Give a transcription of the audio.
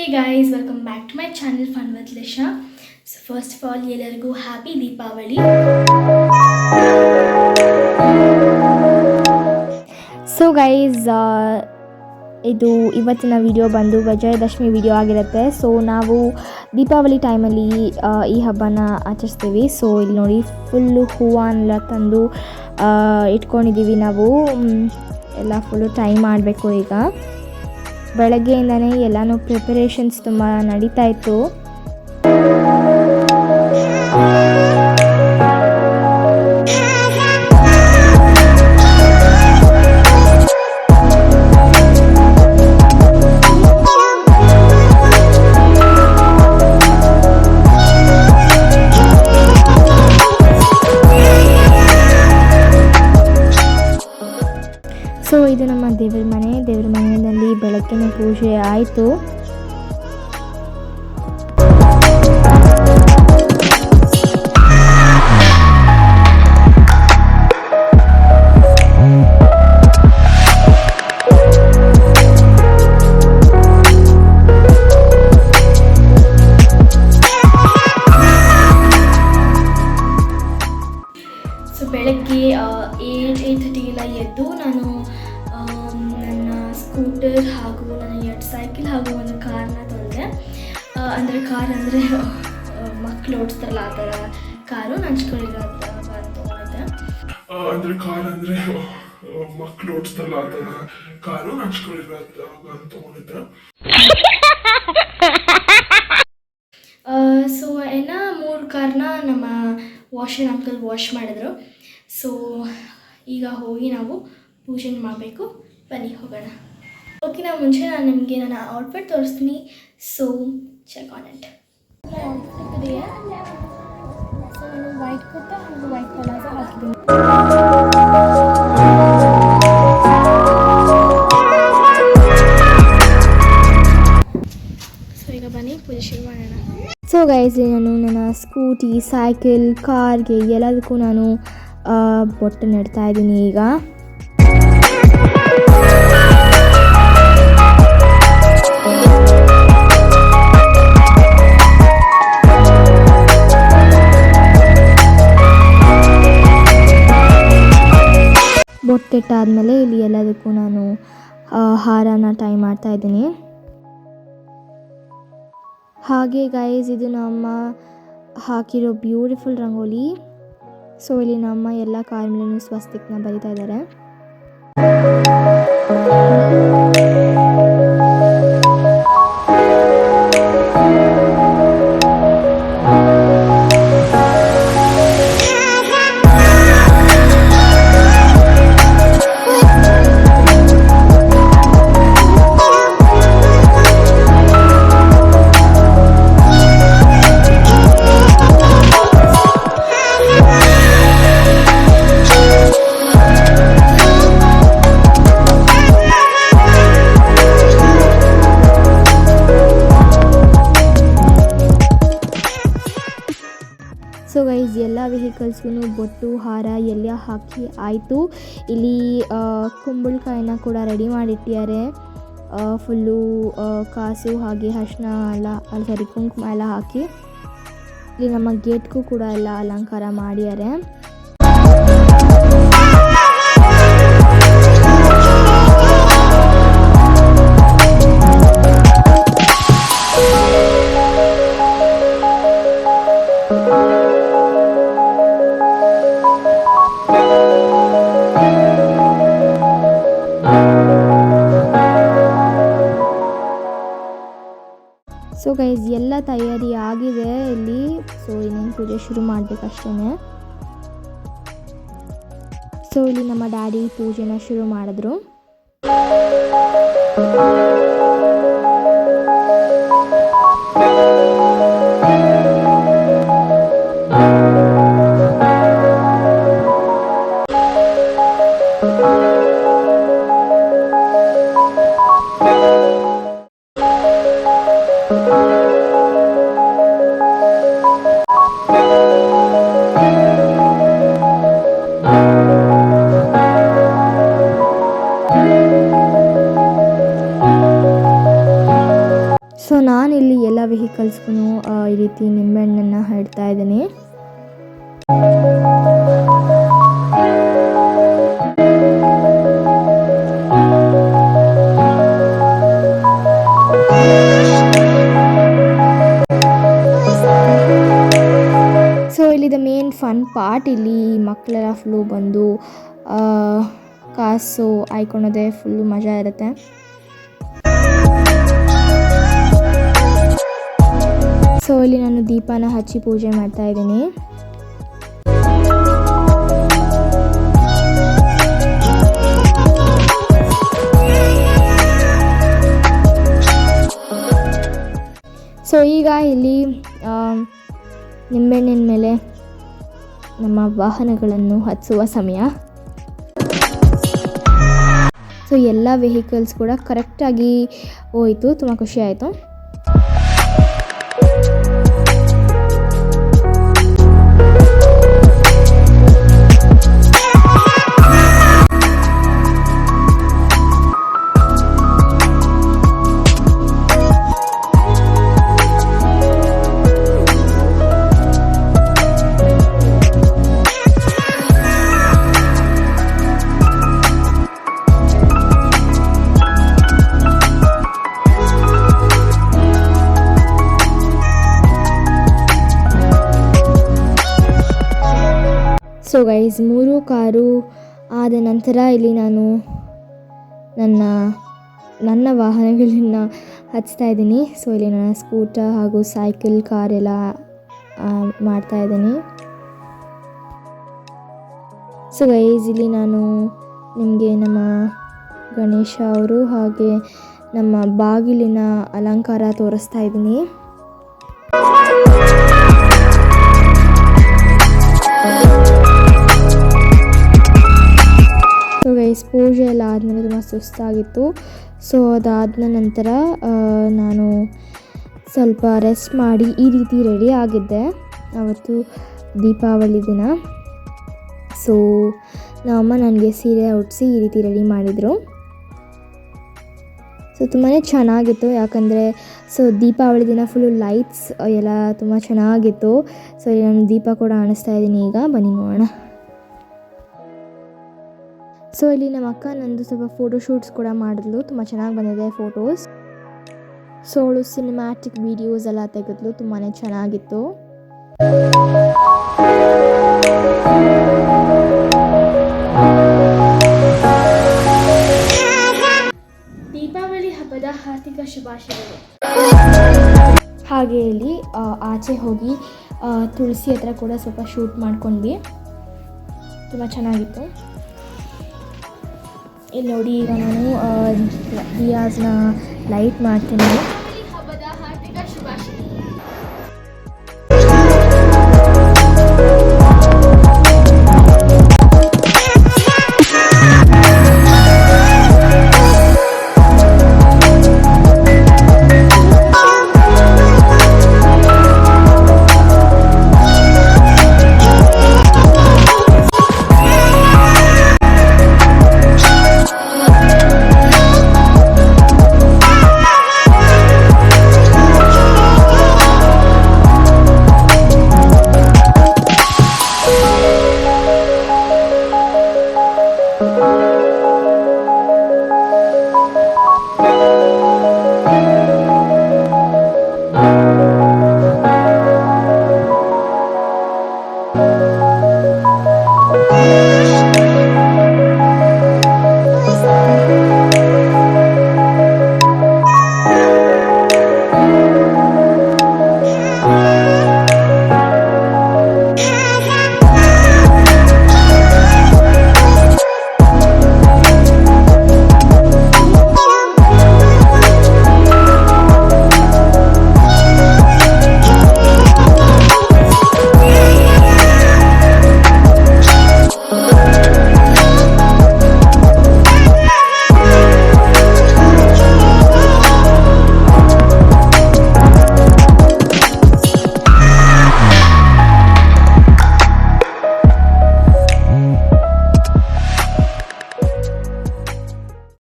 Hey guys, welcome back to my channel Fun with Lisha. So first of all, ಎಲ್ಲರಿಗೂ happy Deepavali. So guys, ಇದು ಇವತ್ತಿನ video ಬಂದು Vijayadashami video ಆಗಿರುತ್ತೆ. So ನಾವು ದೀಪಾವಳಿ ಟೈಮಲ್ಲಿ ಈ ಹಬ್ಬನ ಆಚರಿಸ್ತೀವಿ. ಸೊ ಇಲ್ಲಿ ನೋಡಿ ಫುಲ್ಲು ಹೂವನ್ನೆಲ್ಲ ತಂದು ಇಟ್ಕೊಂಡಿದ್ದೀವಿ. ನಾವು ಎಲ್ಲ ಫುಲ್ಲು ಟೈಮ್ ಮಾಡಬೇಕು. ಈಗ ಬೆಳಗ್ಗೆಯಿಂದನೇ ಎಲ್ಲನೂ ಪ್ರಿಪರೇಷನ್ಸ್ ತುಂಬ ನಡೀತಾ ಇತ್ತು. ಸೊ ಇದು ನಮ್ಮ ದೇವ್ರ ಮನೆಯಲ್ಲಿ ಬೆಳಗ್ಗಿನ ಪೂಜೆ ಆಯಿತು. ಸೊ ಬೆಳಗ್ಗೆ 8:30 ಎದ್ದು ನಾನು ನನ್ನ ಸ್ಕೂಟರ್ ಹಾಗೂ ನನ್ನ 2 ಸೈಕಲ್ ಹಾಗೂ ಒಂದು ಕಾರ್ನ ತಂದೆ. ಅಂದರೆ ಕಾರ್ ಅಂದರೆ ಮಕ್ಕಳು ಓಡಿಸ್ತಾರಲ್ಲ ಆ ಥರ ಕಾರು ನಂಚ್ಕೊಂಡಿರೋ ತೊಗೊಂಡಿದ್ದೆ. ಸೊ ಇನ್ನು 3 ಕಾರ್ನ ನಮ್ಮ ವಾಷರ್ ಅಂಕಲ್ ವಾಶ್ ಮಾಡಿದ್ರು. ಸೊ ಈಗ ಹೋಗಿ ನಾವು ಪೂಜೆ ಮಾಡಬೇಕು. ಬನ್ನಿ ಹೋಗೋಣ. ಓಕೆನಾ, ಮುಂಚೆ ನಾನು ನಿಮಗೆ ನನ್ನ ಔಟ್ಫಿಟ್ ತೋರಿಸ್ತೀನಿ. So check on it. Outfit ಇದೆಯಾ? ಸೊ ನಾನು ವೈಟ್ ಕುರ್ತಾ ಹಾಗೂ ವೈಟ್ ಪಲಾಜೋ ಹಾಕಿದ್ದೀನಿ. ಸೊ ಈಗ ಬನ್ನಿ ಪೂಜೆ ಶುರು ಮಾಡೋಣ. ಸೊ ಗೈಸ್, ನಾನು ನನ್ನ ಸ್ಕೂಟಿ, ಸೈಕಲ್, ಕಾರ್ಗೆ ಎಲ್ಲದಕ್ಕೂ ನಾನು ಬೊಟ್ಟು ನೆಡ್ತಾ ಇದ್ದೀನಿ. ಈಗ ಬೊಟ್ಟಿಟ್ಟಾದಮೇಲೆ ಇಲ್ಲಿ ಎಲ್ಲದಕ್ಕೂ ನಾನು ಹಾರನ ಟೈ ಮಾಡ್ತಾ ಇದ್ದೀನಿ. ಹಾಗೆ ಗೈಸ್, ಇದು ನಮ್ಮ ಹಾಕಿರೋ ಬ್ಯೂಟಿಫುಲ್ ರಂಗೋಲಿ. ಸೊ ಇಲ್ಲಿ ನಮ್ಮ ಎಲ್ಲ ಕಾರ್ ಮೇಲೂ ಸ್ವಸ್ತಿಕ್ನ ಬರಿತಾ ಇದ್ದಾರೆ. ಸೊ ಗೈಸ್, ಎಲ್ಲ ವೆಹಿಕಲ್ಸ್ಗೂ ಬೊಟ್ಟು, ಹಾರ ಎಲ್ಲ ಹಾಕಿ ಆಯಿತು. ಇಲ್ಲಿ ಕುಂಬಳಕಾಯಿನ ಕೂಡ ರೆಡಿ ಮಾಡಿಟ್ಟಿದ್ದಾರೆ. ಫುಲ್ಲು ಕಾಸು ಹಾಗೆ ಅರಿಶಿನ ಎಲ್ಲ ಕುಂಕುಮ ಎಲ್ಲ ಹಾಕಿ ಇಲ್ಲಿ ನಮ್ಮ ಗೇಟ್ಗೂ ಕೂಡ ಎಲ್ಲ ಅಲಂಕಾರ ಮಾಡಿದ್ದಾರೆ. ಸೊ ಗೈಸ್, ಎಲ್ಲ ತಯಾರಿ ಆಗಿದೆ ಇಲ್ಲಿ. ಸೊ ಇನ್ನೇನು ಪೂಜೆ ಶುರು ಮಾಡಬೇಕಷ್ಟೇ. ಸೊ ಇಲ್ಲಿ ನಮ್ಮ ಡ್ಯಾಡಿ ಪೂಜೆನ ಶುರು ಮಾಡಿದ್ರು. ನಾನಿಲ್ಲಿ ಎಲ್ಲ ವೆಹಿಕಲ್ಸ್ಗೂ ಈ ರೀತಿ ನಿಂಬೆಹಣ್ಣನ್ನು ಇಡ್ತಾ ಇದ್ದೀನಿ. ಸೊ ಇಲ್ಲಿದ ಮೇನ್ ಫನ್ ಪಾರ್ಟ್, ಇಲ್ಲಿ ಮಕ್ಕಳೆಲ್ಲ ಫುಲ್ಲು ಬಂದು ಕಾಸು ಆಯ್ಕೊಳೋದೇ ಫುಲ್ಲು ಮಜಾ ಇರುತ್ತೆ. ಸೊ ಇಲ್ಲಿ ನಾನು ದೀಪನ ಹಚ್ಚಿ ಪೂಜೆ ಮಾಡ್ತಾ ಇದ್ದೀನಿ. ಸೊ ಈಗ ಇಲ್ಲಿ ನಿಂಬೆಹಣ್ಣಿನ ಮೇಲೆ ನಮ್ಮ ವಾಹನಗಳನ್ನು ಹಚ್ಚುವ ಸಮಯ. ಸೊ ಎಲ್ಲ ವೆಹಿಕಲ್ಸ್ ಕೂಡ ಕರೆಕ್ಟಾಗಿ ಹೋಯಿತು, ತುಂಬ ಖುಷಿ ಆಯಿತು. ಸೊ ಗೈಸ್ 3 ಕಾರು ಆದ ನಂತರ ಇಲ್ಲಿ ನಾನು ನನ್ನ ವಾಹನಗಳನ್ನು ಹಚ್ತಾ ಇದ್ದೀನಿ. ಸೊ ಇಲ್ಲಿ ನಾನು ಸ್ಕೂಟರ್ ಹಾಗೂ ಸೈಕಲ್ ಕಾರೆಲ್ಲ ಮಾಡ್ತಾ ಇದ್ದೀನಿ. ಸೊ ಗೈಸ್ ಇಲ್ಲಿ ನಾನು ನಿಮಗೆ ನಮ್ಮ ಗಣೇಶ ಅವರು ಹಾಗೆ ನಮ್ಮ ಬಾಗಿಲಿನ ಅಲಂಕಾರ ತೋರಿಸ್ತಾ ಇದ್ದೀನಿ. ಸೊ ಗೈಸ್ ಪೂಜೆ ಎಲ್ಲ ಆದಮೇಲೆ ತುಂಬ ಸುಸ್ತಾಗಿತ್ತು. ಸೊ ಅದಾದ ನಂತರ ನಾನು ಸ್ವಲ್ಪ ರೆಸ್ಟ್ ಮಾಡಿ ಈ ರೀತಿ ರೆಡಿ ಆಗಿದ್ದೆ. ಅವತ್ತು ದೀಪಾವಳಿ ದಿನ. ಸೊ ನಮ್ಮಮ್ಮ ನನಗೆ ಸೀರೆ ಉಡಿಸಿ ಈ ರೀತಿ ರೆಡಿ ಮಾಡಿದರು. ಸೊ ತುಂಬಾ ಚೆನ್ನಾಗಿತ್ತು, ಯಾಕಂದರೆ ಸೊ ದೀಪಾವಳಿ ದಿನ ಫುಲ್ಲು ಲೈಟ್ಸ್ ಎಲ್ಲ ತುಂಬ ಚೆನ್ನಾಗಿತ್ತು. ಸೊ ಇಲ್ಲಿ ನಾನು ದೀಪ ಕೂಡ ಆಣಿಸ್ತಾ ಇದ್ದೀನಿ. ಈಗ ಬನ್ನಿ ನೋಡೋಣ. ಸೊ ಇಲ್ಲಿ ನಮ್ಮ ಅಕ್ಕ ನಂದು ಸ್ವಲ್ಪ ಫೋಟೋಶೂಟ್ಸ್ ಕೂಡ ಮಾಡಿದ್ಲು, ತುಂಬ ಚೆನ್ನಾಗಿ ಬಂದಿದೆ ಫೋಟೋಸ್. ಸೊ ಅವಳು ಸಿನಿಮ್ಯಾಟಿಕ್ ವೀಡಿಯೋಸ್ ಎಲ್ಲ ತೆಗೆದ್ಲು, ತುಂಬಾ ಚೆನ್ನಾಗಿತ್ತು. ದೀಪಾವಳಿ ಹಬ್ಬದ ಹಾರ್ದಿಕ ಶುಭಾಶಯಗಳು. ಹಾಗೆ ಇಲ್ಲಿ ಆಚೆ ಹೋಗಿ ತುಳಸಿ ಹತ್ರ ಕೂಡ ಸ್ವಲ್ಪ ಶೂಟ್ ಮಾಡ್ಕೊಂಡ್ವಿ, ತುಂಬ ಚೆನ್ನಾಗಿತ್ತು. ಇಲ್ಲಿ ನೋಡಿ ಈಗ ನಾನು ದಿಯಾಸ್ನ ಲೈಟ್ ಮಾಡ್ತೀನಿ.